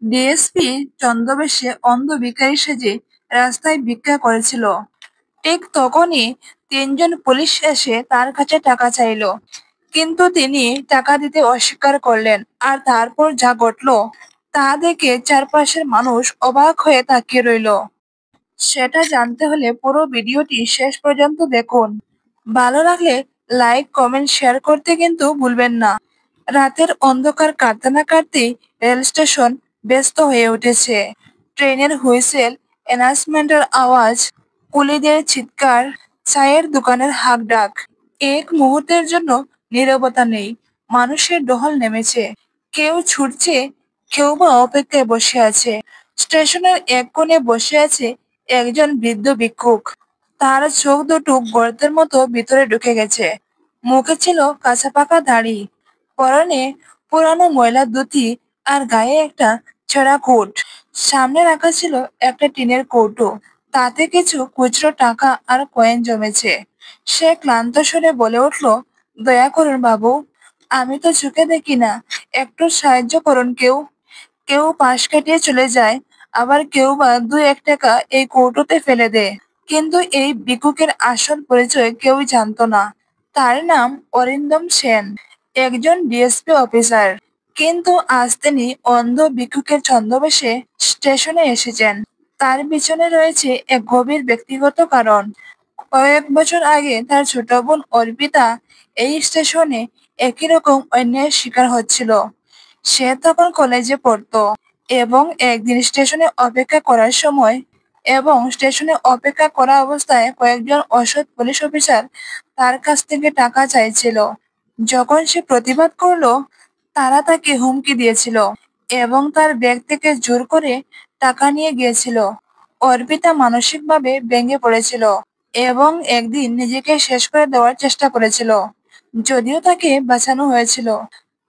DSP ছদ্মবেশে অন্ধ ভিখারি সেজে রাস্তায় ভিক্ষা করেছিল। ঠিক তখনই তিনজন পুলিশ এসে তার কাছে টাকা চাইল, কিন্তু তিনি টাকা দিতে অস্বীকার করলেন। আর তারপর যা ঘটলো তা দেখে চারপাশের মানুষ অবাক হয়ে তাকিয়ে রইল। সেটা জানতে হলে পুরো ভিডিওটি শেষ পর্যন্ত দেখুন। ভালো লাগলে লাইক, কমেন্ট, শেয়ার করতে কিন্তু ভুলবেন না। রাতের অন্ধকার কাটতে না কাটতেই রেল স্টেশন ব্যস্ত হয়ে উঠেছে। ট্রেনের হুইসেল, অ্যানাউন্সমেন্টের আওয়াজ, কুলিদের চিৎকার, চায়ের দোকানের হাঁক ডাক। এক মুহূর্তের জন্য নীরবতা নেই। মানুষের ঢল নেমেছে। কেউ ছুটছে, কেউ বা অপেক্ষায় বসে আছে। স্টেশনের এক কোণে বসে আছে একজন বৃদ্ধ ভিক্ষুক। তার চোখ দুটো গর্তের মতো ভিতরে ঢুকে গেছে। মুখে ছিল কাঁচা পাকা দাড়ি, পরনে পুরানো ময়লা ধুতি, আর গায়ে একটা ছেঁড়া কোট। সামনে রাখা ছিল একটা টিনের কৌটো, তাতে কিছু খুচরো টাকা আর কয়েন জমেছে। সে ক্লান্ত স্বরে বলে উঠল, দয়া করুন বাবু, আমি তো চোখে দেখি না, একটু সাহায্য করুন। কেউ কেউ পাশ কাটিয়ে চলে যায়, আবার কেউ বা 2-1 টাকা এই কৌটোতে ফেলে দেয়। কিন্তু এই ভিক্ষুকের আসল পরিচয় কেউই জানতো না। তার নাম অরিন্দম সেন, একজন ডিএসপি অফিসার। কিন্তু আজ তিনি অন্ধ ভিক্ষুকের ছদ্মবেশে স্টেশনে এসেছেন। তার পিছনে রয়েছে এক গভীর ব্যক্তিগত কারণ। কয়েক বছর আগে তার ছোট বোন অর্পিতা এই স্টেশনে একই রকম অন্যায়ের শিকার হচ্ছিল। সে তখন কলেজে পড়তো, এবং একদিন স্টেশনে অপেক্ষা করা অবস্থায় কয়েকজন অসৎ পুলিশ অফিসার তার কাছ থেকে টাকা চাইছিল। যখন সে প্রতিবাদ করলো, তারা তাকে হুমকি দিয়েছিল এবং তার ব্যাগ থেকে জোর করে টাকা নিয়ে গিয়েছিল। অর্পিতা মানসিকভাবে ভেঙে পড়েছিল এবং একদিন নিজেকে শেষ করে দেওয়ার চেষ্টা করেছিল, যদিও তাকে বাঁচানো হয়েছিল।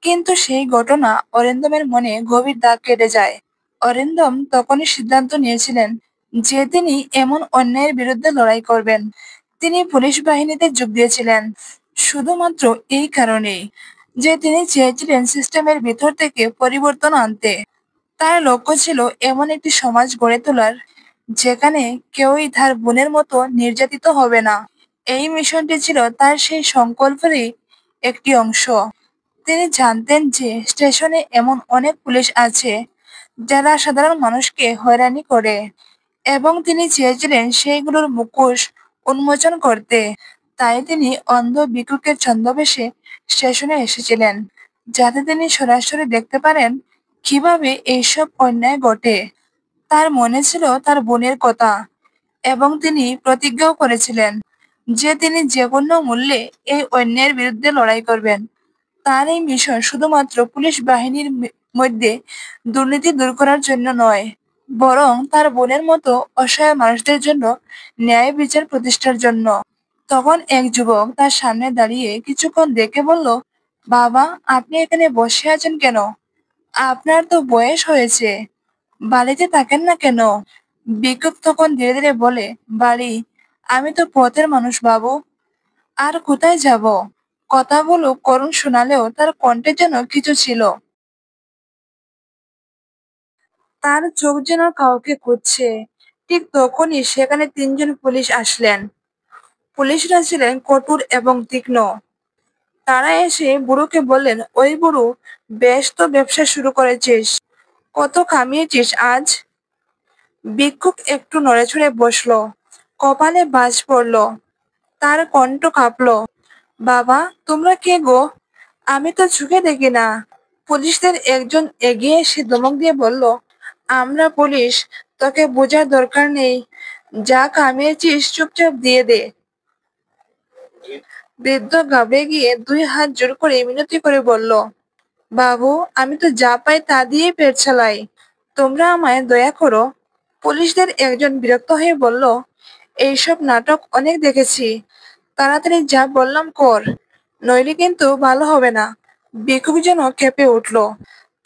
কিন্তু সেই ঘটনা অরিন্দমের মনে গভীর দাগ কেটে যায়। অরিন্দম তখনই সিদ্ধান্ত নিয়েছিলেন যে তিনি এমন অন্যায়ের বিরুদ্ধে লড়াই করবেন। তিনি পুলিশ বাহিনীতে যোগ দিয়েছিলেন শুধুমাত্র এই কারণেই যে তিনি চেয়েছিলেন সিস্টেমের ভিতর থেকে পরিবর্তন আনতে। তার লক্ষ্য ছিল এমন একটি সমাজ গড়ে তোলার যেখানে কেউই তার বোনের মতো নির্যাতিত হবে না। এই মিশনটি ছিল তার সেই সংকল্পেরই একটি অংশ। তিনি জানতেন যে স্টেশনে এমন অনেক পুলিশ আছে যারা সাধারণ মানুষকে হয়রানি করে, এবং তিনি চেয়েছিলেন সেইগুলোর মুখোশ উন্মোচন করতে। তাই তিনি অন্ধ ভিক্ষুকের ছদ্মবেশে স্টেশনে এসেছিলেন, যাতে তিনি সরাসরি দেখতে পারেন কিভাবে এইসব অন্যায় ঘটে। তার মনে ছিল তার বোনের কথা, এবং তিনি প্রতিজ্ঞাও করেছিলেন যে তিনি যে কোনো মূল্যে এই অন্যায়ের বিরুদ্ধে লড়াই করবেন। তার এই মিশন শুধুমাত্র পুলিশ বাহিনীর মধ্যে দুর্নীতি দূর করার জন্য নয়, বরং তার বোনের মতো অসহায় মানুষদের জন্য ন্যায় বিচার প্রতিষ্ঠার জন্য। তখন এক যুবক তার সামনে দাঁড়িয়ে কিছুক্ষণ দেখে বলল, বাবা, আপনি এখানে বসে আছেন কেন? আপনার তো বয়স হয়েছে, বাড়িতে থাকেন না কেন? ভিক্ষুক তখন ধীরে ধীরে বলে, বাড়ি? আমি তো পথের মানুষ বাবু, আর কোথায় যাব? কথাগুলো করুণ শোনালেও তার কণ্ঠে যেন কিছু ছিল। তার চোখ যেন কাউকে খুঁজছে। ঠিক তখনই সেখানে তিনজন পুলিশ আসলেন। পুলিশরা ছিলেন কঠোর এবং তীক্ষ্ণ। তারা এসে বুড়োকে বললেন, ওই বুড়ো, বেশ তো ব্যবসা শুরু করেছিস, কত কামিয়েছিস আজ? ভিক্ষুক একটু নড়েচড়ে বসলো, কপালে ভাঁজ পড়লো, তার কণ্ঠ কাঁপলো। বাবা, তোমরা কে গো? আমি তো চোখে দেখি না। পুলিশদের একজন এগিয়ে এসে ধমক দিয়ে বলল, আমরা পুলিশ, তোকে বোঝার দরকার নেই, যা কামিয়েছিস চুপচাপ দিয়ে দে। বৃদ্ধ ঘাবড়ে গিয়ে 2 হাত জোর করে মিনতি করে বলল, বাবু, আমি তো যা পাই তা দিয়ে পেট চালাই, তোমরা আমায় দয়া করো। পুলিশদের একজন বিরক্ত হয়ে বলল, এইসব নাটক অনেক দেখেছি, তাড়াতাড়ি যা বললাম কর, নইলে কিন্তু ভালো হবে না। ভিক্ষুক যেন কেঁপে উঠল,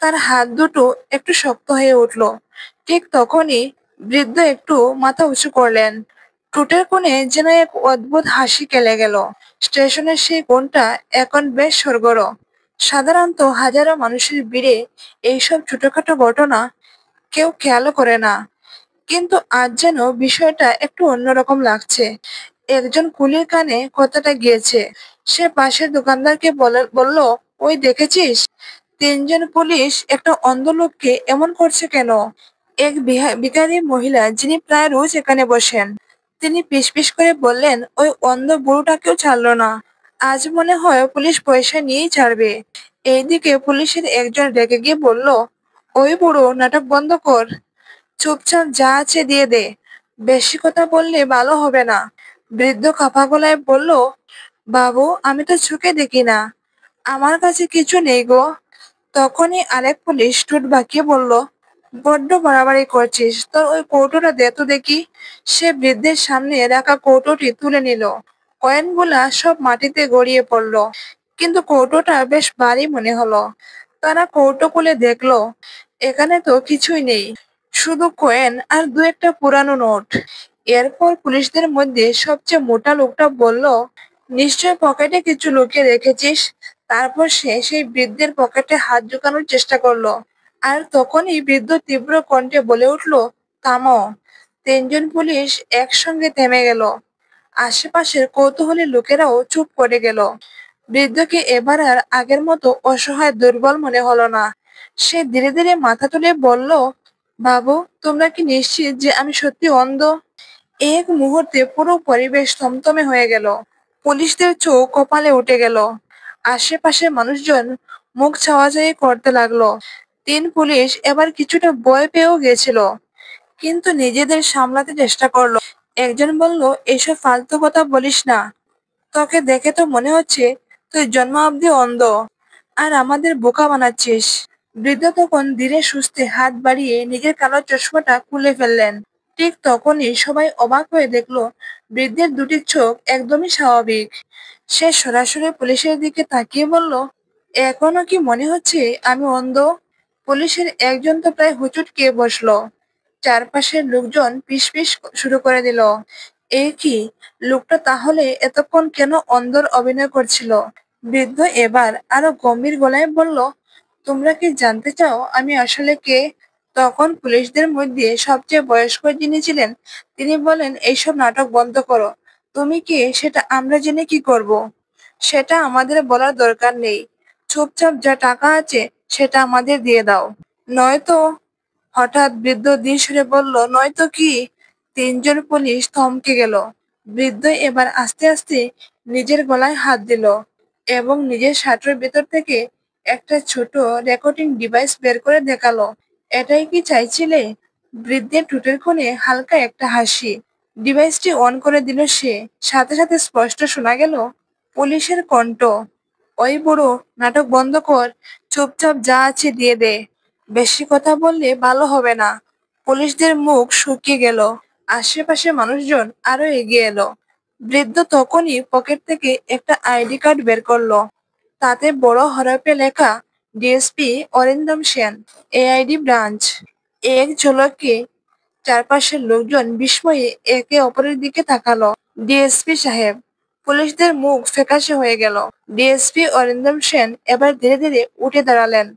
তার হাত দুটো একটু শক্ত হয়ে উঠল। ঠিক তখনই বৃদ্ধ একটু মাথা উঁচু করলেন। ঠোঁটের কোণে যেন এক অদ্ভুত হাসি খেলে গেল। স্টেশনের সেই কোণটা এখন বেশ সরগরম। সাধারণত হাজারো মানুষের ভিড়ে এইসব ছোটখাটো ঘটনা কেউ খেয়ালও করে না। কিন্তু আজ যেন বিষয়টা একটু অন্যরকম লাগছে। একজন কুলির কানে কথাটা গিয়েছে। সে পাশের দোকানদারকে বলল, ওই দেখেছিস, তিনজন পুলিশ একটা অন্ধ লোককে এমন করছে কেন? এক ভিখারি মহিলা যিনি প্রায় রোজ এখানে বসেন, তিনি ফিসফিস করে বললেন, ওই অন্ধ বুড়োটাকেও ছাড়লো না। আজ মনে হয় পুলিশ পয়সা নিয়েই ছাড়বে। এইদিকে পুলিশের একজন রেগে গিয়ে বলল, ওই বুড়ো, নাটক বন্ধ কর, চুপচাপ যা আছে দিয়ে দে। বেশি কথা বললে ভালো হবে না। বৃদ্ধ কাঁপা গলায় বলল, বাবু, আমি তো চোখে দেখি না, আমার কাছে কিছু নেই গো। তখনই আরেক পুলিশ ঠোঁট বাঁকিয়ে বলল, বড্ড বাড়াবাড়ি করছিস, তোর ওই কৌটোটা দে তো দেখি। সে বৃদ্ধের সামনে রাখা কৌটোটি তুলে নিল। কয়েনগুলা সব মাটিতে গড়িয়ে পড়ল, কিন্তু কৌটোটা বেশ ভারী মনে হলো। তারা কৌটো খুলে দেখলো, এখানে তো কিছুই নেই, শুধু কয়েন আর দু একটা পুরানো নোট। এরপর পুলিশদের মধ্যে সবচেয়ে মোটা লোকটা বলল, নিশ্চয় পকেটে কিছু লুকিয়ে রেখেছিস। তারপর সে সেই বৃদ্ধের পকেটে হাত ঢুকানোর চেষ্টা করলো। আর তখনই বৃদ্ধ তীব্র কণ্ঠে বলে উঠল, থামো। তিনজন পুলিশ একসঙ্গে থেমে গেল। আশেপাশের কৌতূহলী লোকেরাও চুপ করে গেল। বৃদ্ধকে এবার আর আগের মতো অসহায় দুর্বল মনে হলো না। সে ধীরে ধীরে মাথা তুলে বলল, বাবু, তোমরা কি নিশ্চিত যে আমি সত্যি অন্ধ? এক মুহূর্তে পুরো পরিবেশ থমথমে হয়ে গেল। পুলিশদের চোখ কপালে উঠে গেল। আশেপাশের মানুষজন মুখ চাওয়াচাওয়ি করতে লাগলো। তিন পুলিশ এবার কিছুটা ভয় পেয়েও গেছিল, কিন্তু নিজেদের সামলাতে চেষ্টা করলো। একজন বলল, এসব ফালতু কথা বলিস না, তোকে দেখে তো মনে হচ্ছে তুই জন্ম অব্দি অন্ধ, আর আমাদের বোকা বানাচ্ছিস। বৃদ্ধ তখন ধীরে সুস্থে হাত বাড়িয়ে নিজের কালো চশমাটা খুলে ফেললেন। ঠিক তখনই সবাই অবাক হয়ে দেখলো, বৃদ্ধের দুটি চোখ একদমই স্বাভাবিক। সে সরাসরি পুলিশের দিকে তাকিয়ে বলল, এখনো কি মনে হচ্ছে আমি অন্ধ? পুলিশের একজন তো প্রায় হুঁচট খেয়ে বসলো। চারপাশের লোকজন ফিসফিস শুরু করে দিল, এই কি, লোকটা তাহলে এতক্ষণ কেন অন্ধর অভিনয় করছিল? বৃদ্ধ এবার আরো গম্ভীর গলায় বলল, তোমরা কি জানতে চাও আমি আসলে কে? তখন পুলিশদের মধ্যে সবচেয়ে বয়স্ক যিনি ছিলেন, তিনি বলেন, এইসব নাটক বন্ধ করো। তুমি কে সেটা আমরা জেনে কি করব? সেটা আমাদের বলার দরকার নেই। চুপচাপ যা টাকা আছে সেটা আমাদের দিয়ে দাও, নয়তো। হঠাৎ বৃদ্ধ ধীর সুরে বলল, নয়তো কি? তিনজন পুলিশ থমকে গেল। বৃদ্ধ এবার আস্তে আস্তে নিজের গলায় হাত দিল এবং নিজের শার্টের ভেতর থেকে একটা ছোট রেকর্ডিং ডিভাইস বের করে দেখালো। এটাই কি চাইছিলে? বৃদ্ধের ঠোঁটের কোণে হালকা একটা হাসি। ডিভাইসটি অন করে দিল সে। সাথে সাথে স্পষ্ট শোনা গেল পুলিশের কণ্ঠ, ওই বুড়ো, নাটক বন্ধ কর, চুপচাপ যা আছে দিয়ে দে। বেশি কথা বললে ভালো হবে না। পুলিশদের মুখ শুকিয়ে গেল। আশেপাশে মানুষজন আরো এগিয়ে এলো। বৃদ্ধ তখনই পকেট থেকে একটা আইডি কার্ড বের করলো। তাতে বড় হরফে লেখা, DSP Arindam Sen, AID branch. এক ঝলকে চারপাশের লোকজন বিস্ময়ে একে অপরের দিকে তাকালো। ডিএসপি সাহেব! পুলিশদের মুখ ফ্যাকাশে হয়ে গেল। ডিএসপি অরিন্দম সেন এবার ধীরে ধীরে উঠে দাঁড়ালেন।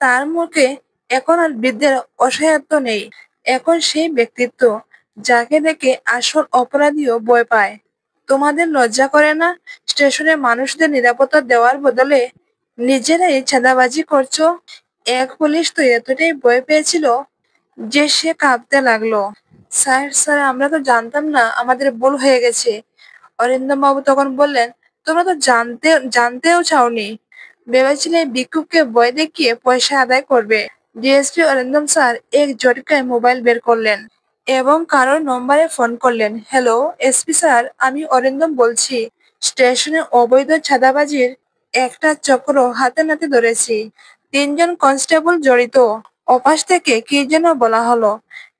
তার মুখে এখন আর বৃদ্ধের অসহায়ত্ব নেই, এখন সেই ব্যক্তিত্ব যাকে দেখে আসল অপরাধীও ভয় পায়। তোমাদের লজ্জা করে না? স্টেশনে মানুষদের নিরাপত্তা দেওয়ার বদলে নিজেরাই চাঁদাবাজি করছো? এক পুলিশ তো এতটাই ভয় পেয়েছিল যে সে কাঁপতে লাগলো। স্যার, স্যার, আমরা তো জানতাম না, আমাদের ভুল হয়ে গেছে। অরিন্দম বাবু তখন বললেন, তোমরা তো জানতেও চাওনি, ভেবেছিলে ভিক্ষুককে ভয় দেখিয়ে পয়সা আদায় করবে। ডিএসপি অরিন্দম স্যার এক ঝটকায় মোবাইল বের করলেন এবং কারোর নম্বরে ফোন করলেন। হ্যালো, এসপি স্যার, আমি অরিন্দম বলছি। স্টেশনে অবৈধ চাঁদাবাজির একটা চক্র হাতে নাতে ধরেছি। তিনজন কনস্টেবল জড়িত। ওপাশ থেকে কি যেন বলা হলো।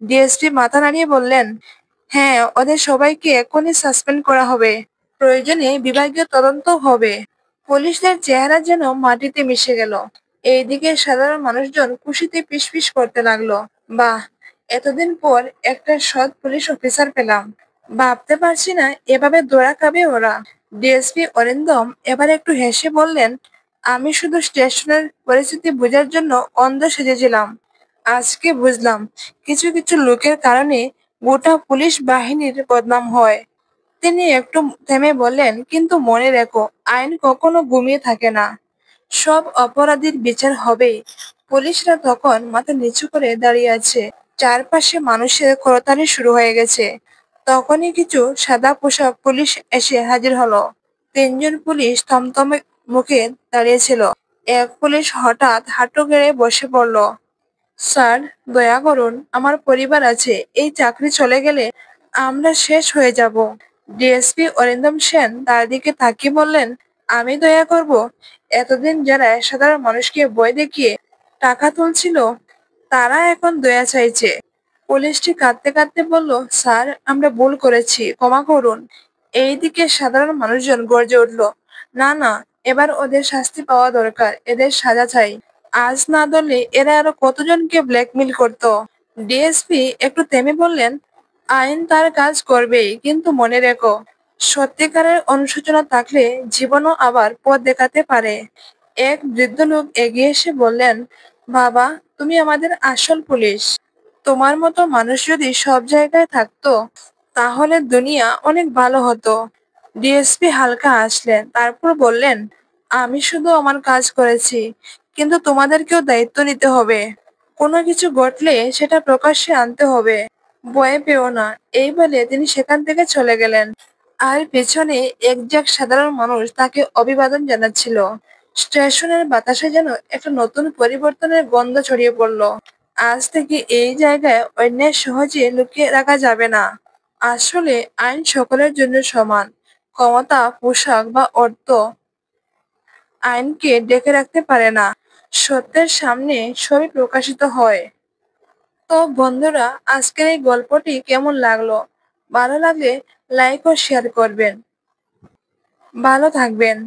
ডিএসপি মাথা নাড়িয়ে বললেন, হ্যাঁ, ওদের সবাইকে এখনই সাসপেন্ড করা হবে। প্রয়োজনে বিভাগীয় তদন্ত হবে। পুলিশদের চেহারা যেন মাটিতে মিশে গেল। এইদিকে সাধারণ মানুষজন খুশিতে ফিসফিস করতে লাগলো, বাহ, এতদিন পর একটা সৎ পুলিশ অফিসার পেলাম। ভাবতে পারছি না এভাবে দৌড়া খাবে ওরা। ডিএসপি অরিন্দম এবার একটু হেসে বললেন, আমি শুধু স্টেশনের পরিস্থিতি বোঝার জন্য অন্ধ সেজেছিলাম। আজকে বুঝলাম কিছু কিছু লোকের কারণে গোটা পুলিশ বাহিনীর বদনাম হয়। তিনি একটু থেমে বললেন, কিন্তু মনে রেখো, আইন কখনো ঘুমিয়ে থাকে না। সব অপরাধীর বিচার হবেই। পুলিশরা তখন মাথা নিচু করে দাঁড়িয়ে আছে। চারপাশে মানুষের করতালি শুরু হয়ে গেছে। তখনই কিছু সাদা পোশাক পুলিশ এসে হাজির হলো। তিনজন পুলিশ থমথমে মুখে দাঁড়িয়েছিল। এক পুলিশ হঠাৎ হাঁটু গেড়ে বসে পড়ল। স্যার, দয়া করুন, আমার পরিবার আছে, এই চাকরি চলে গেলে আমরা শেষ হয়ে যাব। ডিএসপি অরিন্দম সেন তার দিকে তাকিয়ে বললেন, আমি দয়া করব? এতদিন যারা সাধারণ মানুষকে ভয় দেখিয়ে টাকা তুলছিল, তারা এখন দয়া চাইছে। পুলিশটি কাঁদতে কাঁদতে বলল, স্যার, আমরা ভুল করেছি, ক্ষমা করুন। এইদিকে সাধারণ মানুষজন গর্জে উঠল, না না, এবার ওদের শাস্তি পাওয়া দরকার, এদের সাজা চাই। আজ না ধরলে এরা আরো কতজনকে ব্ল্যাকমেইল করতো। ডিএসপি একটু থেমে বললেন, আইন তার কাজ করবেই, কিন্তু মনে রেখো, সত্যিকারের অনুশোচনা থাকলে জীবনও আবার পথ দেখাতে পারে। এক বৃদ্ধ লোক এগিয়ে এসে বললেন, বাবা, তুমি আমাদের আসল পুলিশ। তোমার মতো মানুষ যদি সব জায়গায় থাকতো, তাহলে দুনিয়া অনেক ভালো হতো। ডিএসপি হালকা হাসলেন, তারপর বললেন, আমি শুধু আমার কাজ করেছি, কিন্তু তোমাদেরকেও দায়িত্ব নিতে হবে। কোনো কিছু ঘটলে সেটা প্রকাশ্যে আনতে হবে। ভয় পেও না। এই বলে তিনি সেখান থেকে চলে গেলেন। আর পেছনে একঝাঁক সাধারণ মানুষ তাকে অভিবাদন জানাচ্ছিল। স্টেশনের বাতাসে যেন একটা নতুন পরিবর্তনের গন্ধ ছড়িয়ে পড়ল। আজ থেকে এই জায়গায় অন্যায় সহজে লুকিয়ে রাখা যাবে না। আসলে আইন সকলের জন্য সমান। ক্ষমতা, পোশাক বা অর্থ আইনকে ডেকে রাখতে পারে না। সত্যের সামনে সবই প্রকাশিত হয়। তো বন্ধুরা, আজকের এই গল্পটি কেমন লাগলো? ভালো লাগলে লাইক ও শেয়ার করবেন। ভালো থাকবেন।